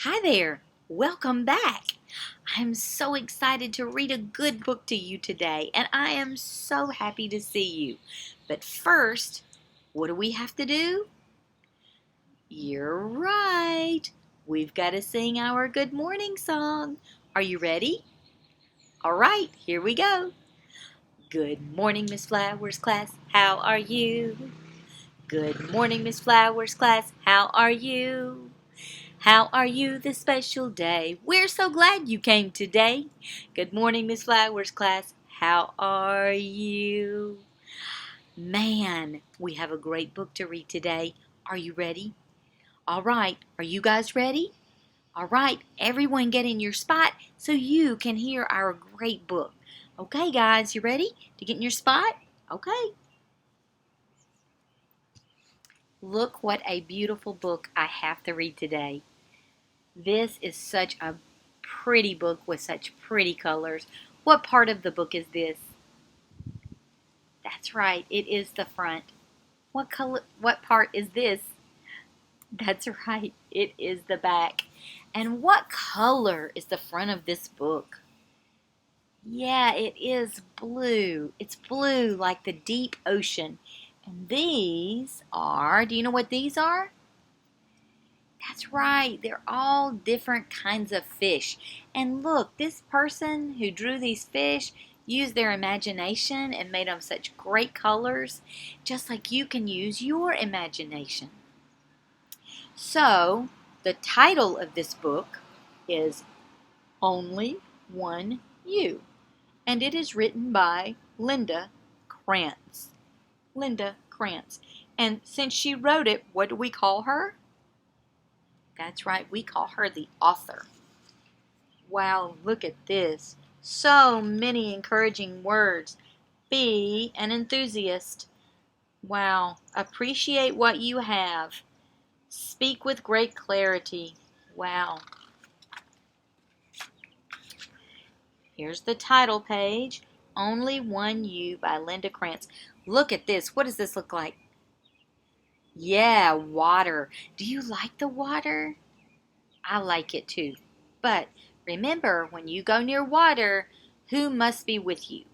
Hi there, welcome back. I'm so excited to read a good book to you today, and I am so happy to see you. But first, what do we have to do? You're right. We've got to sing our good morning song. Are you ready? All right, here we go. Good morning, Miss Flowers class. How are you? Good morning, Miss Flowers class. How are you? How are you this special day? We're so glad you came today. Good morning, Miss Flowers class. How are you? Man, we have a great book to read today. Are you ready? All right, are you guys ready? All right, everyone get in your spot so you can hear our great book. Okay, guys, you ready to get in your spot? Okay. Look what a beautiful book I have to read today. This is such a pretty book with such pretty colors. What part of the book is this? That's right, it is the front. What part is this? That's right, it is the back. And what color is the front of this book? Yeah, it is blue. It's blue like the deep ocean. And these are, do you know what these are? That's right, they're all different kinds of fish. And look, this person who drew these fish used their imagination and made them such great colors, just like you can use your imagination. So, the title of this book is Only One You, and it is written by Linda Kranz. Linda Kranz. And since she wrote it, what do we call her? That's right, we call her the author. Wow, look at this. So many encouraging words. Be an enthusiast. Wow, appreciate what you have. Speak with great clarity. Wow. Here's the title page. Only One You by Linda Kranz. Look at this. What does this look like? Yeah, water. Do you like the water? I like it too. But remember, when you go near water, who must be with you?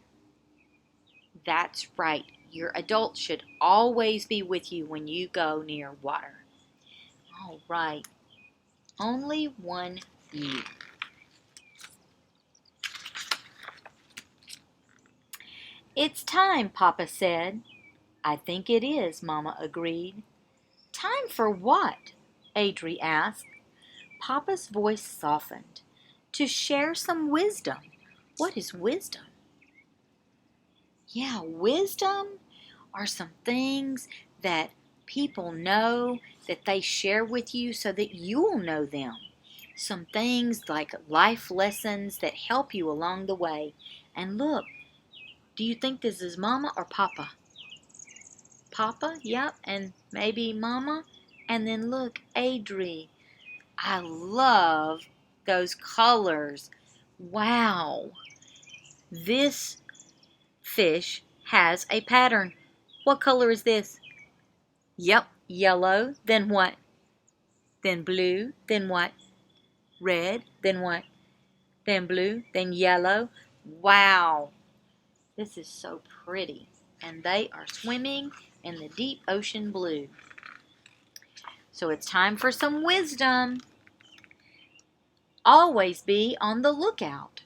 That's right. Your adult should always be with you when you go near water. All right. Only one you. It's time, Papa said. I think it is, Mama agreed. Time for what? Adri asked. Papa's voice softened. To share some wisdom. What is wisdom? Yeah, wisdom are some things that people know that they share with you so that you'll know them. Some things like life lessons that help you along the way. And look, do you think this is Mama or Papa? Papa, yep, and maybe Mama. And then look, Adri. I love those colors. Wow. This fish has a pattern. What color is this? Yep, yellow. Then what? Then blue. Then what? Red. Then what? Then blue. Then yellow. Wow. This is so pretty. And they are swimming in the deep ocean blue. So it's time for some wisdom. Always be on the lookout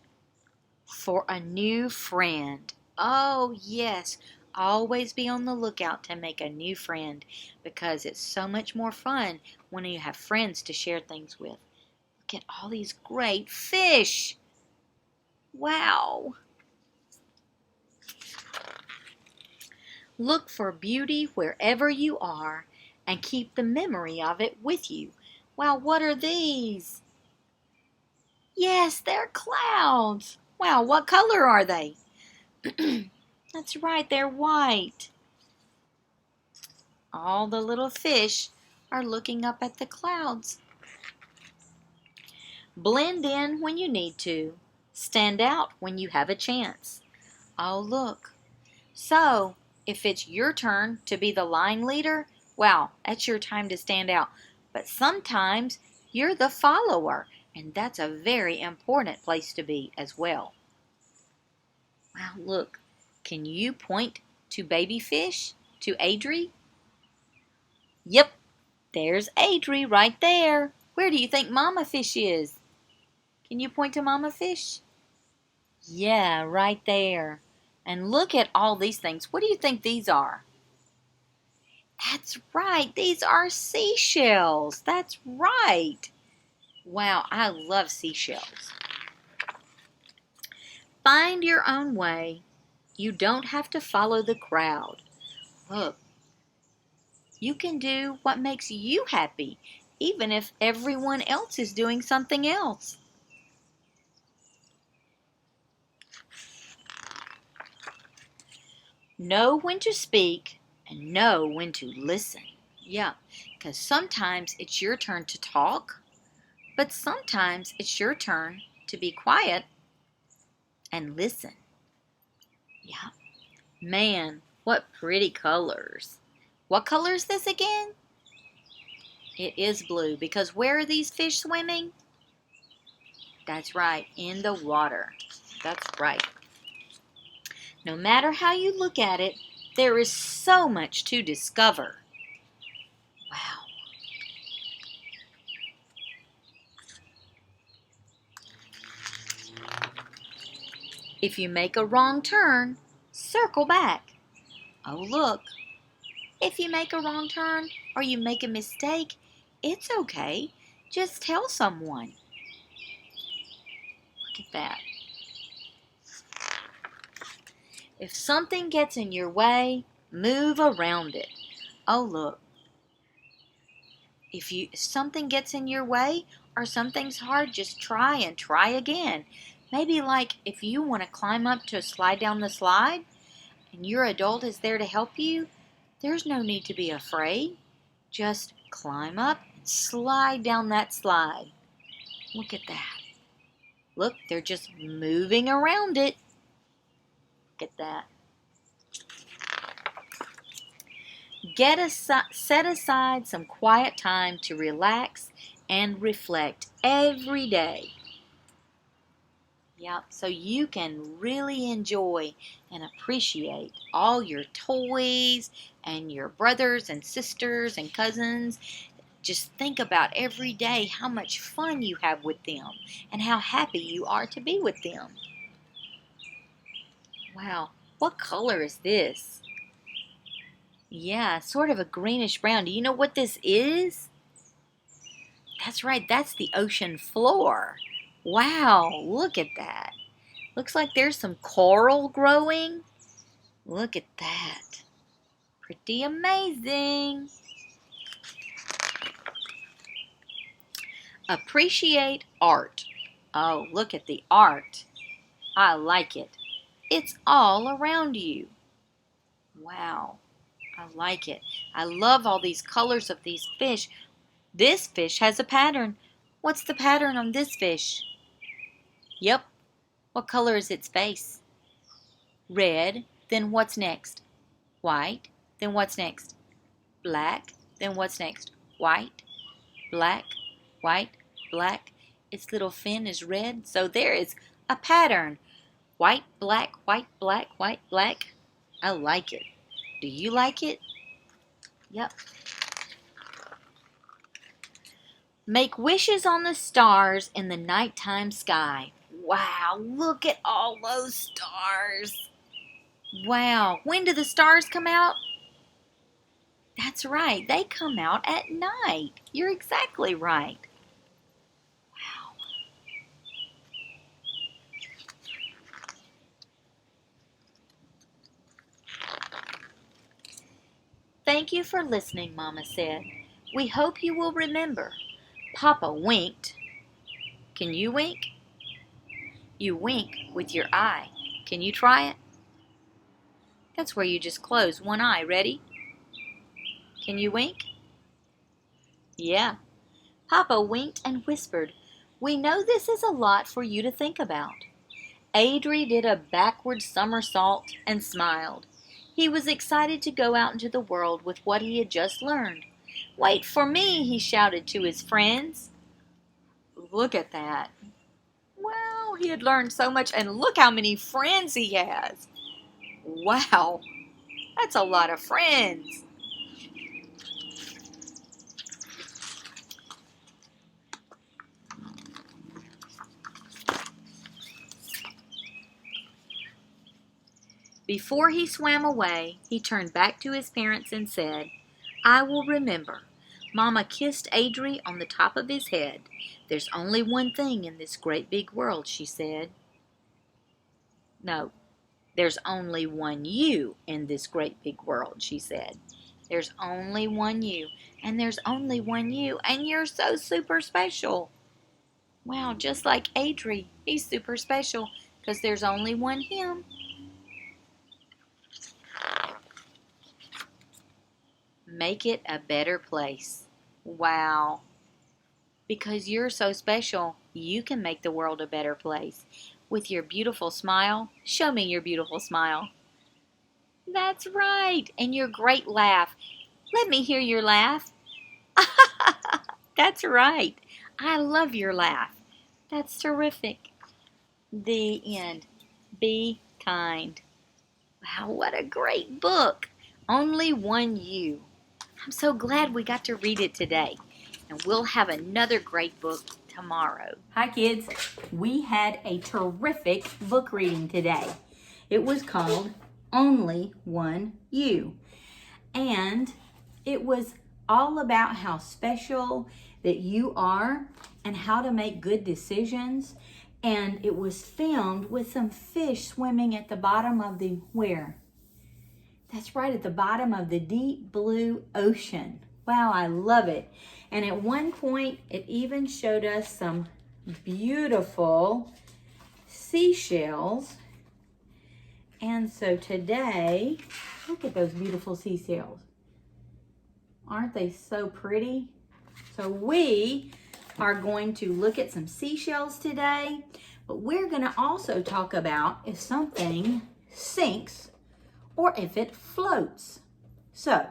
for a new friend. Oh, yes. Always be on the lookout to make a new friend because it's so much more fun when you have friends to share things with. Look at all these great fish. Wow. Look for beauty wherever you are and keep the memory of it with you. Wow, what are these? Yes, they're clouds. Wow, what color are they? That's right, they're white. All the little fish are looking up at the clouds. Blend in when you need to. Stand out when you have a chance. Oh, look. So, if it's your turn to be the line leader, wow, that's your time to stand out. But sometimes You're the follower, and that's a very important place to be as well. Wow, look. Can you point to baby fish? To Adri? Yep, there's Adri right there. Where do you think mama fish is? Can you point to mama fish? Yeah, right there. And look at all these things. What do you think these are? That's right. These are seashells. That's right. Wow, I love seashells. Find your own way. You don't have to follow the crowd. Look, you can do what makes you happy, even if everyone else is doing something else. Know when to speak and know when to listen. Yeah, because sometimes it's your turn to talk, but sometimes it's your turn to be quiet and listen. Yeah. Man, what pretty colors. What color is this again? It is blue because where are these fish swimming? That's right, in the water. That's right. No matter how you look at it, there is so much to discover. Wow. If you make a wrong turn, circle back. Oh, look. If you make a wrong turn or you make a mistake, it's okay. Just tell someone. Look at that. If something gets in your way, move around it. Oh, look. If something gets in your way or something's hard, just try and try again. Maybe like if you want to climb up to slide down the slide and your adult is there to help you, there's no need to be afraid. Just climb up and slide down that slide. Look at that. Look, they're just moving around it. Look at that. Set aside some quiet time to relax and reflect every day. Yeah, so you can really enjoy and appreciate all your toys and your brothers and sisters and cousins. Just think about every day how much fun you have with them and how happy you are to be with them. Wow, what color is this? Yeah, sort of a greenish brown. Do you know what this is? That's right, that's the ocean floor. Wow, look at that. Looks like there's some coral growing. Look at that. Pretty amazing. Appreciate art. Oh, look at the art. I like it. It's all around you. Wow, I like it. I love all these colors of these fish. This fish has a pattern. What's the pattern on this fish? Yep. What color is its face? Red. Then what's next? White. Then what's next? Black. Then what's next? White. Black. White. Black. Its little fin is red. So there is a pattern. White, black, white, black, white, black. I like it. Do you like it? Yep. Make wishes on the stars in the nighttime sky. Wow, look at all those stars. Wow, when do the stars come out? That's right, they come out at night. You're exactly right. Wow. Thank you for listening, Mama said. We hope you will remember. Papa winked. Can you wink? You wink with your eye. Can you try it? That's where you just close one eye. Ready? Can you wink? Yeah. Papa winked and whispered, "We know this is a lot for you to think about." Adri did a backward somersault and smiled. He was excited to go out into the world with what he had just learned. "Wait for me," he shouted to his friends. Look at that. Wow, he had learned so much, and look how many friends he has. Wow, that's a lot of friends. Before he swam away, he turned back to his parents and said, "I will remember." Mama kissed Adri on the top of his head. "There's only one thing in this great big world," she said. No, there's only one you in this great big world, she said. There's only one you, and there's only one you, and you're so super special. Wow, just like Adri, he's super special because there's only one him. Make it a better place. Wow. Because you're so special, you can make the world a better place. With your beautiful smile, show me your beautiful smile. That's right. And your great laugh. Let me hear your laugh. That's right. I love your laugh. That's terrific. The end. Be kind. Wow, what a great book. Only one you. I'm so glad we got to read it today. And we'll have another great book tomorrow. Hi kids. We had a terrific book reading today. It was called Only One You. And it was all about how special that you are and how to make good decisions. And it was filmed with some fish swimming at the bottom of the where? That's right, at the bottom of the deep blue ocean. Wow, I love it. And at one point, it even showed us some beautiful seashells. And so today, look at those beautiful seashells. Aren't they so pretty? So we are going to look at some seashells today, but we're going to also talk about if something sinks or if it floats. So,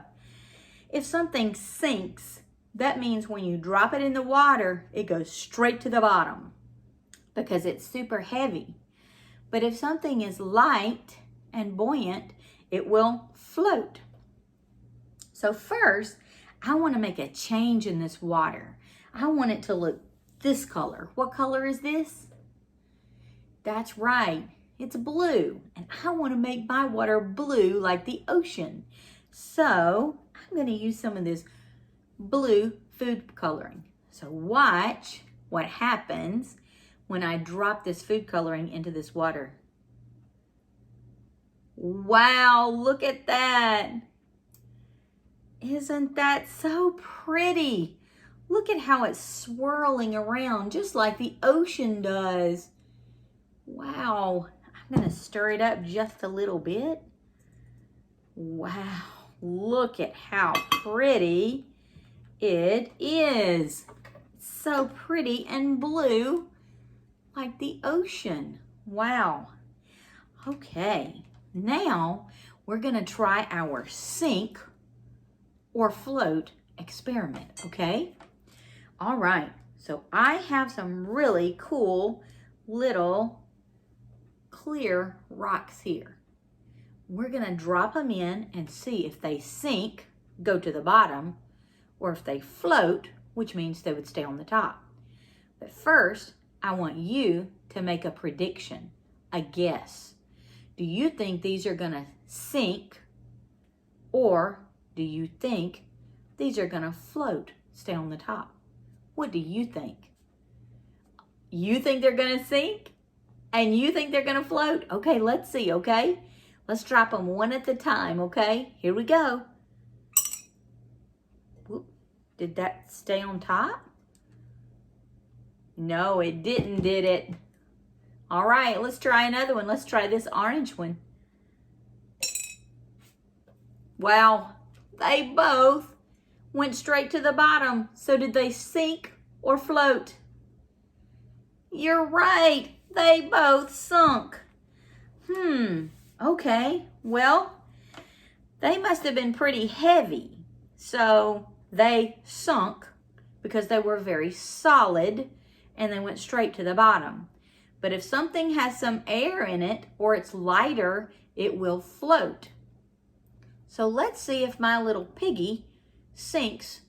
if something sinks, that means when you drop it in the water, it goes straight to the bottom because it's super heavy. But if something is light and buoyant, it will float. So first, I want to make a change in this water. I want it to look this color. What color is this? That's right. It's blue, and I want to make my water blue like the ocean. So I'm going to use some of this blue food coloring. So watch what happens when I drop this food coloring into this water. Wow, look at that. Isn't that so pretty? Look at how it's swirling around just like the ocean does. Wow. I'm going to stir it up just a little bit. Wow, look at how pretty it is. It's so pretty and blue like the ocean. Wow. Okay, now we're going to try our sink or float experiment, okay? All right, so I have some really cool little clear rocks here. We're going to drop them in and see if they sink, go to the bottom, or if they float, which means they would stay on the top. But first, I want you to make a prediction, a guess. Do you think these are going to sink, or do you think these are going to float, stay on the top? What do you think? You think they're going to sink? And you think they're going to float? Okay, let's see, okay? Let's drop them one at a time, okay? Here we go. Whoop. Did that stay on top? No, it didn't, did it? All right, let's try another one. Let's try this orange one. Wow, they both went straight to the bottom. So did they sink or float? You're right. They both sunk. Okay. Well, they must have been pretty heavy. So they sunk because they were very solid and they went straight to the bottom. But if something has some air in it or it's lighter, it will float. So let's see if my little piggy sinks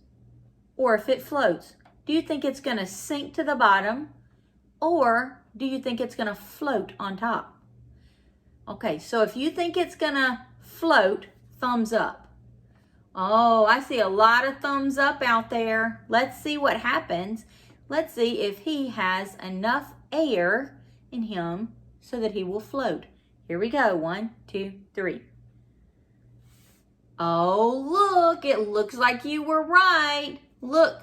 or if it floats. Do you think it's going to sink to the bottom or do you think it's going to float on top? Okay, so if you think it's going to float, thumbs up. Oh, I see a lot of thumbs up out there. Let's see what happens. Let's see if he has enough air in him so that he will float. Here we go. 1, 2, 3. Oh, look, it looks like you were right. Look,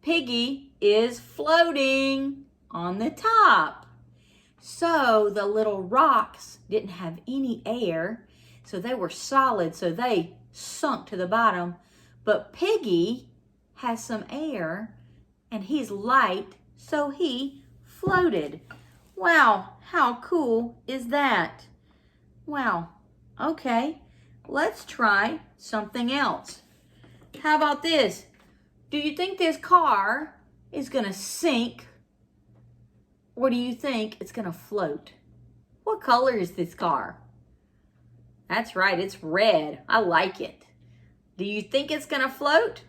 Piggy is floating on the top. So the little rocks didn't have any air, so they were solid, so they sunk to the bottom. But Piggy has some air, and he's light, so he floated. Wow, how cool is that? Wow, okay, let's try something else. How about this? Do you think this car is gonna sink or do you think it's gonna float? What color is this car? That's right, it's red. I like it. Do you think it's gonna float?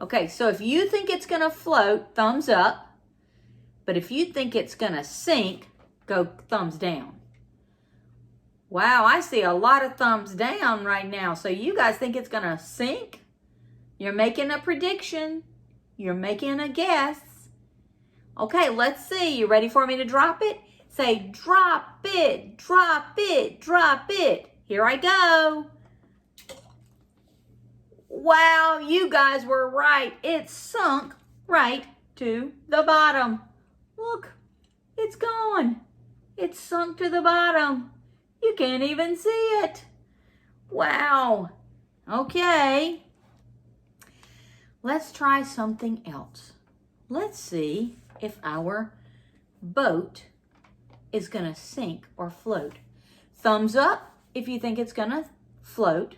Okay, so if you think it's gonna float, thumbs up. But if you think it's gonna sink, go thumbs down. Wow, I see a lot of thumbs down right now. So you guys think it's gonna sink? You're making a prediction. You're making a guess. Okay, let's see. You ready for me to drop it? Say, drop it, drop it, drop it. Here I go. Wow, you guys were right. It sunk right to the bottom. Look, it's gone. It's sunk to the bottom. You can't even see it. Wow. Okay. Let's try something else. Let's see if our boat is going to sink or float. Thumbs up if you think it's going to float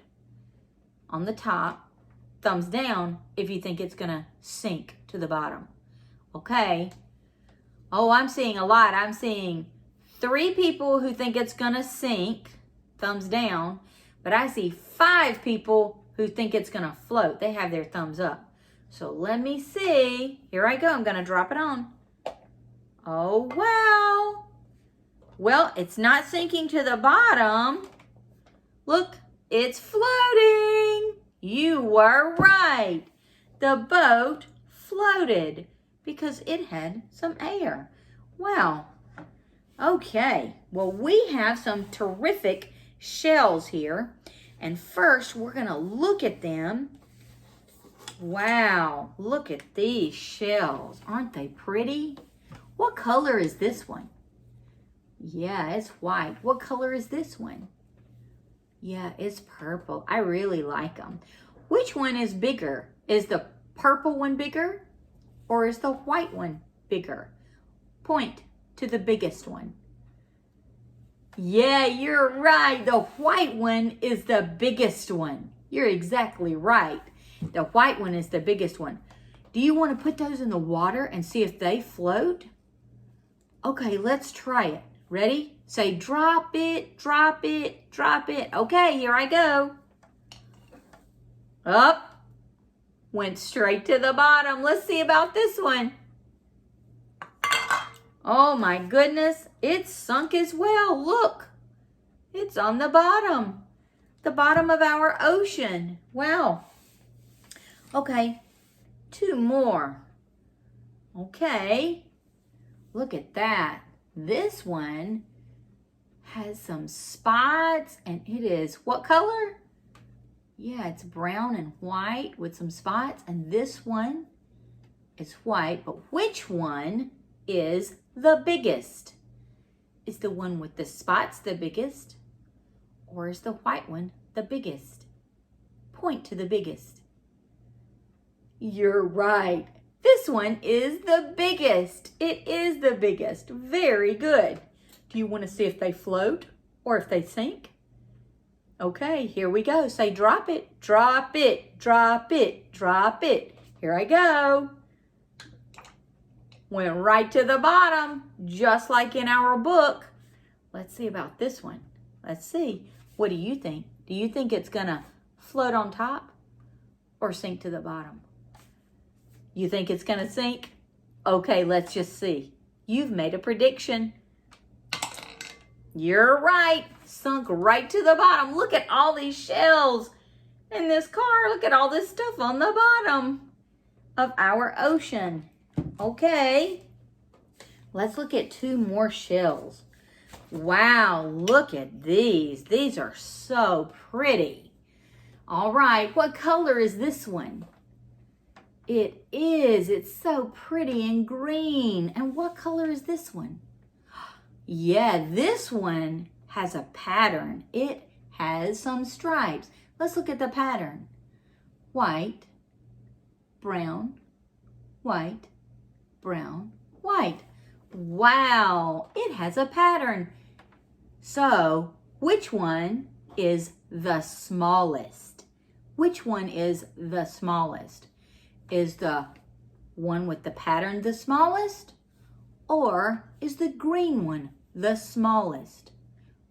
on the top. Thumbs down if you think it's going to sink to the bottom. Okay. Oh, I'm seeing a lot. I'm seeing 3 people who think it's going to sink. Thumbs down. But I see 5 people who think it's going to float. They have their thumbs up. So let me see. Here I go. I'm going to drop it on. Oh, wow. Well, it's not sinking to the bottom. Look, it's floating. You were right. The boat floated because it had some air. Wow. Okay. Well, we have some terrific shells here. And first, we're going to look at them. Wow. Look at these shells. Aren't they pretty? What color is this one? Yeah, it's white. What color is this one? Yeah, it's purple. I really like them. Which one is bigger? Is the purple one bigger or is the white one bigger? Point to the biggest one. Yeah, you're right. The white one is the biggest one. You're exactly right. The white one is the biggest one. Do you want to put those in the water and see if they float? Okay, let's try it. Ready? Say drop it, drop it, drop it. Okay, here I go. Up. Went straight to the bottom. Let's see about this one. Oh my goodness, it's sunk as well. Look, it's on the bottom of our ocean. Wow. Okay, 2 more. Okay, look at that. This one has some spots and it is what color? Yeah, it's brown and white with some spots. And this one is white, but which one is the biggest? Is the one with the spots the biggest? Or is the white one the biggest? Point to the biggest. You're right. This one is the biggest. It is the biggest. Very good. Do you want to see if they float or if they sink? Okay, here we go. Say drop it, drop it, drop it, drop it. Here I go. went right to the bottom, just like in our book. Let's see about this one. Let's see. What do you think? Do you think it's going to float on top or sink to the bottom? You think it's going to sink? Okay, let's just see. You've made a prediction. You're right. Sunk right to the bottom. Look at all these shells in this car. Look at all this stuff on the bottom of our ocean. Okay. Let's look at 2 more shells. Wow, look at these. These are so pretty. All right, what color is this one? It is. It's so pretty and green. And what color is this one? Yeah, this one has a pattern. It has some stripes. Let's look at the pattern. White, brown, white, brown, white. Wow, it has a pattern. So, which one is the smallest? Which one is the smallest? Is the one with the pattern the smallest? Or is the green one the smallest?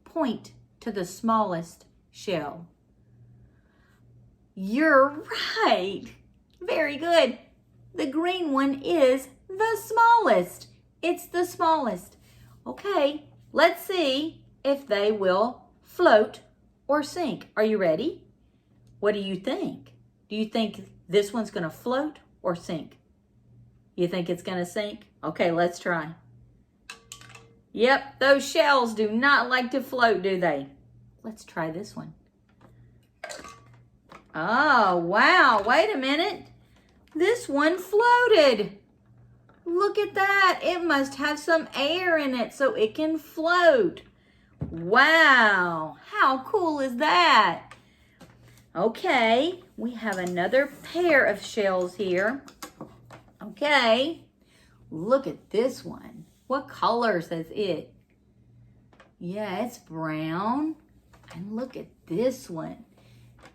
Point to the smallest shell. You're right. Very good. The green one is the smallest. It's the smallest. Okay, let's see if they will float or sink. Are you ready? What do you think? Do you think this one's going to float or sink? You think it's going to sink? Okay, let's try. Yep, those shells do not like to float, do they? Let's try this one. Oh, wow. Wait a minute. This one floated. Look at that. It must have some air in it so it can float. Wow. How cool is that? Okay, we have another pair of shells here. Okay, look at this one. What color says it? Yeah, it's brown. And look at this one.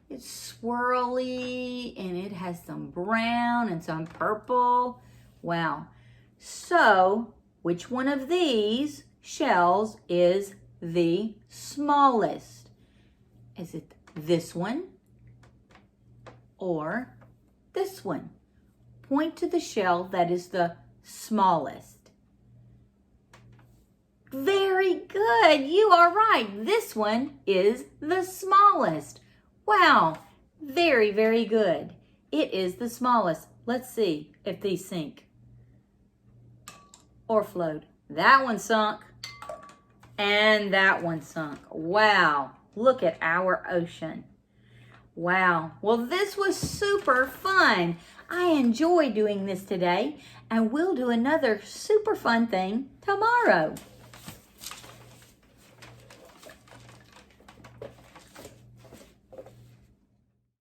It's swirly and it has some brown and some purple. Wow. So, which one of these shells is the smallest? Is it this one or this one? Point to the shell that is the smallest. Very good. You are right. This one is the smallest. Wow. Very, very good. It is the smallest. Let's see if these sink or float. That one sunk and that one sunk. Wow. Look at our ocean. Wow. Well, this was super fun. I enjoyed doing this today, and we'll do another super fun thing tomorrow.